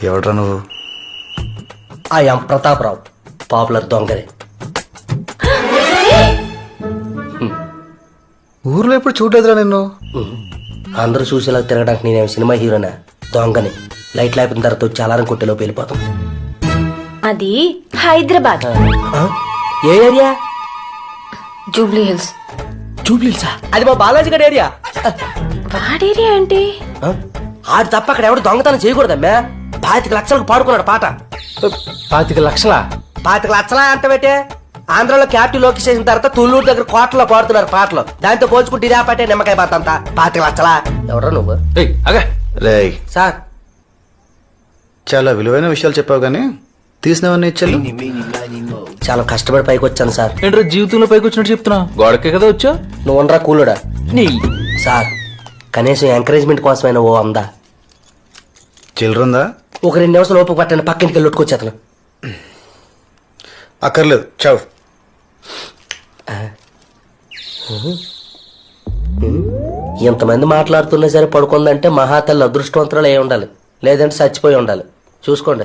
ఎవడ్రా నువ్వు? I'm Pratap Rao, popular దొంగని. ఊర్లో ఎప్పుడు చూడలేదురా నిన్ను. అందరూ చూసేలా తిరగడానికి నేనేం సినిమా హీరోనా? దొంగని. లైట్ లేపిన తర్వాత వచ్చి అలారం కొట్టేలోపు వెళ్ళిపోతాం. అది హైదరాబాద్. ఏ ఏరియా? జూబ్లీ హిల్స్. జూబ్లీసా? అది మా బాలాజీ గడ్ ఏరియా. వాడేరియా అంటే ఆడు తప్ప అక్కడ ఎవడు దొంగతనం చేయకూడదమ్మా. 25 లక్షలకు పాడుకున్నాడు పాట. 25 లక్షలా? 25 లక్షలా అంటే పెట్టే. ఆంధ్రలో క్యాపిటల్ లోకి చేసిన తర్వాత తుళ్ళూరు దగ్గర కోటలో పాడుతున్నారు పాటలు. దాంతో పోల్చుకుంటే ఇదే పాటే నిమ్మకాయ పాత అంతా. 25 లక్షలా? ఎవరా నువ్వు? రేయ్, సార్ చాలా విలువైన విషయాలు చెప్పావు కానీ తీసినవన్నీ ఇచ్చాను. చాలా కష్టపడి పైకి వచ్చాను సార్. ఏంట్రా జీవితంలో పైకి వచ్చినట్టు చెప్తున్నా? గోడకే కదా వచ్చా? నువ్వు ఉండరా కూలుడా. నీ సార్ కనీసం ఎంకరేజ్మెంట్ కోసమైనా ఓ అందా. చిల్లరుందా? ఒక 2 నిమిషాలు ఓపిక పట్టండి, పక్కింటికి వెళ్ళి కొట్టుకొచ్చేతను. అక్కర్లేదు, చావు. ఇంతమంది మాట్లాడుతున్నా సరే పడుకుందంటే మహాతల్లి అదృష్టవంతురాలు అయి ఉండాలి, లేదంటే చచ్చిపోయి ఉండాలి. చూసుకోండి.